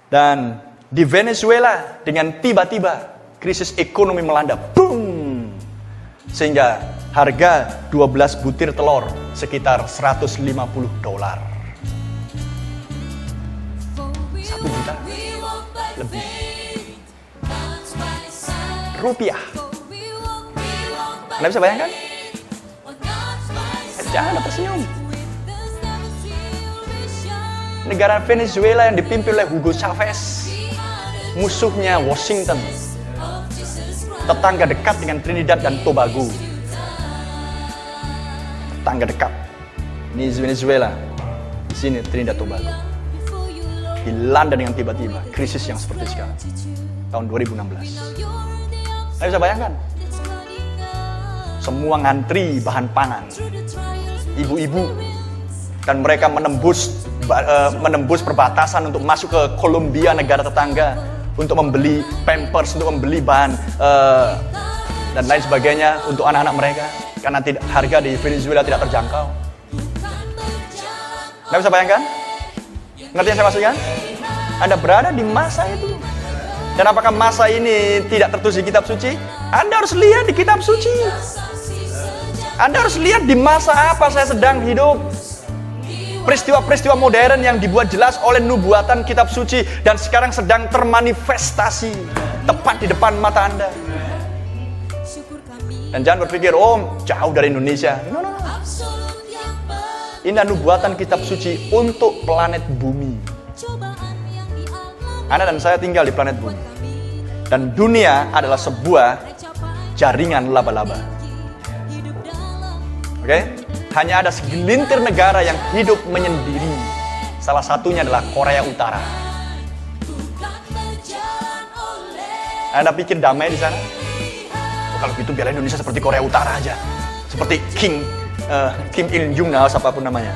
Dan di Venezuela dengan tiba-tiba krisis ekonomi melanda. Boom! Sehingga harga 12 butir telur sekitar $150. 1 juta lebih rupiah. Anda bisa bayangkan? Jangan tersenyum. Negara Venezuela yang dipimpin oleh Hugo Chavez, musuhnya Washington, tetangga dekat dengan Trinidad dan Tobago. Tetangga dekat. Ini Venezuela, di sini Trinidad Tobago. Dilanda dengan tiba-tiba krisis yang seperti sekarang, tahun 2016. Anda bisa bayangkan? Semua ngantri bahan pangan, ibu-ibu, dan mereka menembus perbatasan untuk masuk ke Kolombia, negara tetangga, untuk membeli pampers, untuk membeli bahan dan lain sebagainya untuk anak-anak mereka, karena harga di Venezuela tidak terjangkau. Anda bisa bayangkan? Ngerti yang saya maksudkan? Anda berada di masa itu. Dan apakah masa ini tidak tertulis di kitab suci? Anda harus lihat di kitab suci. Anda harus lihat di masa apa saya sedang hidup. Peristiwa-peristiwa modern yang dibuat jelas oleh nubuatan kitab suci dan sekarang sedang termanifestasi tepat di depan mata Anda. Dan jangan berpikir, oh jauh dari Indonesia. No. Ini nubuatan kitab suci untuk planet bumi. Anda dan saya tinggal di planet bumi. Dan dunia adalah sebuah jaringan laba-laba. Oke? Hanya ada segelintir negara yang hidup menyendiri. Salah satunya adalah Korea Utara. Anda pikir damai di sana? Oh, kalau gitu biarlah Indonesia seperti Korea Utara aja. Seperti Kim Il-jung, apapun namanya.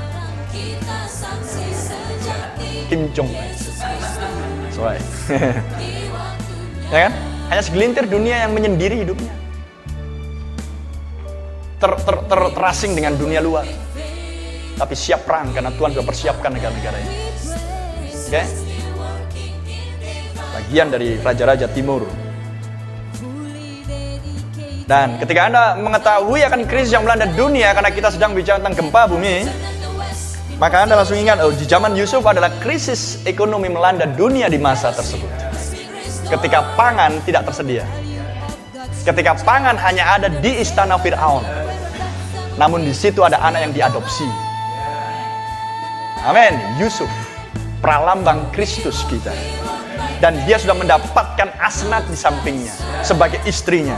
Kim Jong. Sorry. Ya kan? Hanya segelintir dunia yang menyendiri hidupnya. Terasing dengan dunia luar. Tapi siap perang karena Tuhan sudah persiapkan negara-negara ini. Oke? Bagian dari raja-raja timur. Dan ketika Anda mengetahui akan krisis yang melanda dunia karena kita sedang bicara tentang gempa bumi, maka Anda langsung ingat, di zaman Yusuf adalah krisis ekonomi melanda dunia di masa tersebut. Ketika pangan tidak tersedia. Ketika pangan hanya ada di istana Fir'aun. Namun di situ ada anak yang diadopsi. Amin. Yusuf, pralambang Kristus kita. Dan dia sudah mendapatkan Asnat di sampingnya sebagai istrinya.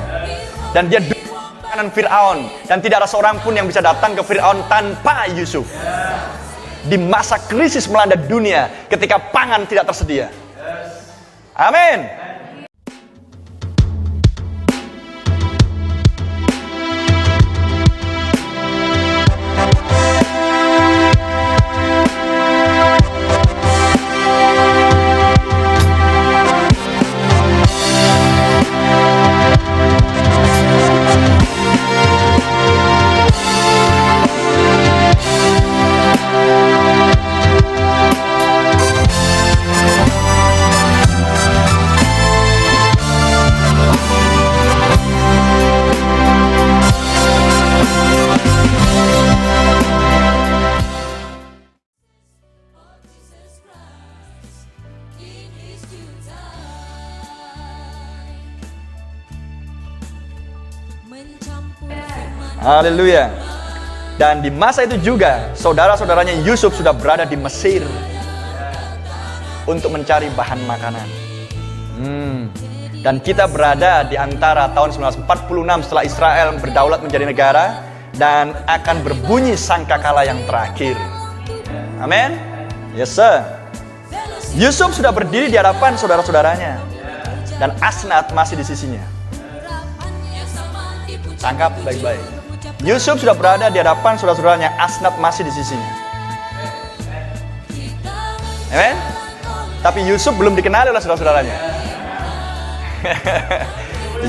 Dan dia duduk di kanan Fir'aun. Dan tidak ada seorang pun yang bisa datang ke Fir'aun tanpa Yusuf. Di masa krisis melanda dunia ketika pangan tidak tersedia. Amin. Haleluya. Dan di masa itu juga saudara-saudaranya Yusuf sudah berada di Mesir untuk mencari bahan makanan. Dan kita berada di antara tahun 1946 setelah Israel berdaulat menjadi negara dan akan berbunyi sangkakala yang terakhir. Amin. Yes sir. Yusuf sudah berdiri di hadapan saudara-saudaranya dan Asnat masih di sisinya. Tangkap baik-baik. Yusuf sudah berada di hadapan saudara-saudaranya, Asnat masih di sisinya. Amen? Tapi Yusuf belum dikenali oleh saudara-saudaranya.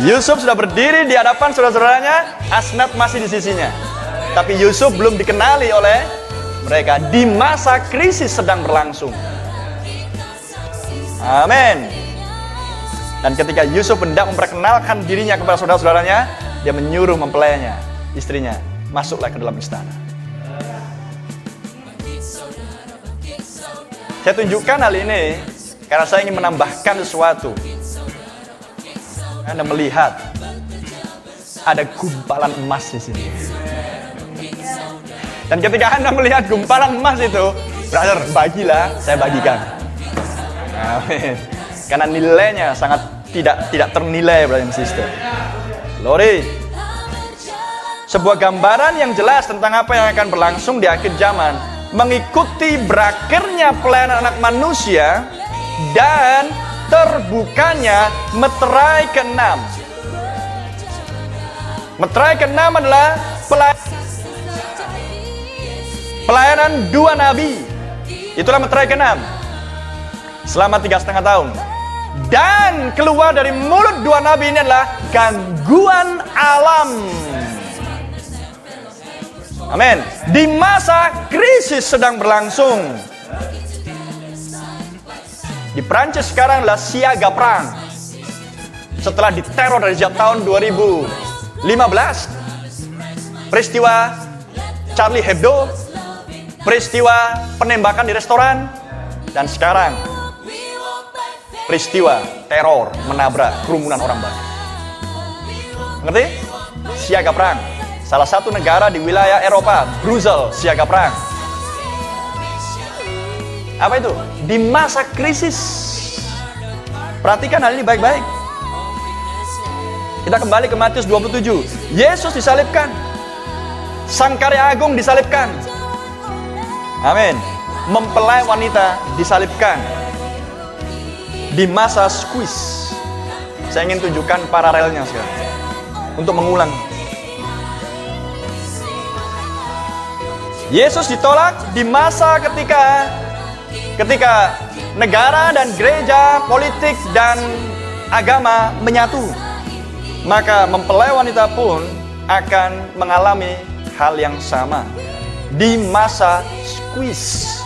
Yusuf sudah berdiri di hadapan saudara-saudaranya, Asnat masih di sisinya. Tapi Yusuf belum dikenali oleh mereka di masa krisis sedang berlangsung. Amin. Dan ketika Yusuf hendak memperkenalkan dirinya kepada saudara-saudaranya, dia menyuruh mempelainya, istrinya, masuklah ke dalam istana. Saya tunjukkan hal ini karena saya ingin menambahkan sesuatu. Anda melihat ada gumpalan emas di sini. Dan ketika Anda melihat gumpalan emas itu, brother, bagilah, saya bagikan. Amin. Karena nilainya sangat tidak ternilai, brother and sister. Glory. Sebuah gambaran yang jelas tentang apa yang akan berlangsung di akhir zaman, mengikuti berakhirnya pelayanan anak manusia dan terbukanya meterai ke-6. Meterai ke-6 adalah pelayanan 2 nabi. Itulah meterai ke-6 selama 3,5 tahun. Dan keluar dari mulut 2 nabi ini adalah gangguan alam. Amin. Di masa krisis sedang berlangsung. Di Prancis sekarang adalah siaga perang. Setelah diteror dari sejak tahun 2015, peristiwa Charlie Hebdo, peristiwa penembakan di restoran, dan sekarang peristiwa teror menabrak kerumunan orang banyak. Ngerti? Siaga perang. Salah satu negara di wilayah Eropa, Brussels, siaga perang. Apa itu? Di masa krisis. Perhatikan hal ini baik-baik. Kita kembali ke Matius 27. Yesus disalibkan. Sang Karya Agung disalibkan. Amin. Mempelai wanita disalibkan. Di masa squeeze. Saya ingin tunjukkan paralelnya sekarang. Untuk mengulang. Yesus ditolak di masa ketika negara dan gereja, politik dan agama menyatu. Maka mempelai wanita pun akan mengalami hal yang sama di masa squeeze.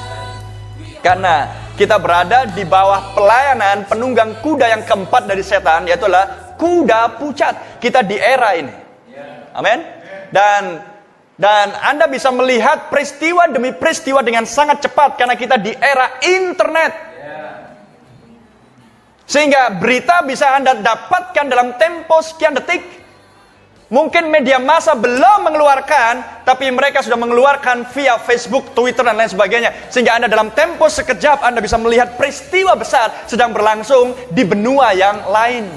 Karena kita berada di bawah pelayanan penunggang kuda yang keempat dari setan, yaitu adalah kuda pucat. Kita di era ini. Amin. Dan Anda bisa melihat peristiwa demi peristiwa dengan sangat cepat karena kita di era internet. Sehingga berita bisa Anda dapatkan dalam tempo sekian detik. Mungkin media massa belum mengeluarkan, tapi mereka sudah mengeluarkan via Facebook, Twitter, dan lain sebagainya. Sehingga Anda dalam tempo sekejap Anda bisa melihat peristiwa besar sedang berlangsung di benua yang lain.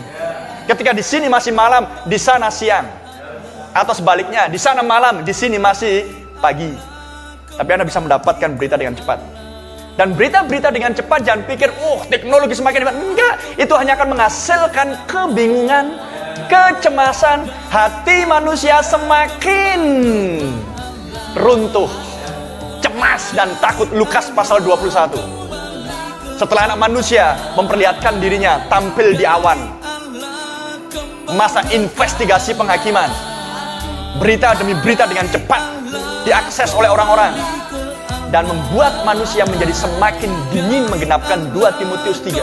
Ketika di sini masih malam, di sana siang. Atau sebaliknya, di sana malam, di sini masih pagi. Tapi Anda bisa mendapatkan berita dengan cepat. Dan berita-berita dengan cepat, jangan pikir, teknologi semakin hebat. Enggak, itu hanya akan menghasilkan kebingungan, kecemasan. Hati manusia semakin runtuh, cemas dan takut. Lukas pasal 21. Setelah anak manusia memperlihatkan dirinya tampil di awan, masa investigasi penghakiman, berita demi berita dengan cepat diakses oleh orang-orang dan membuat manusia menjadi semakin dingin, menggenapkan 2 Timotius 3.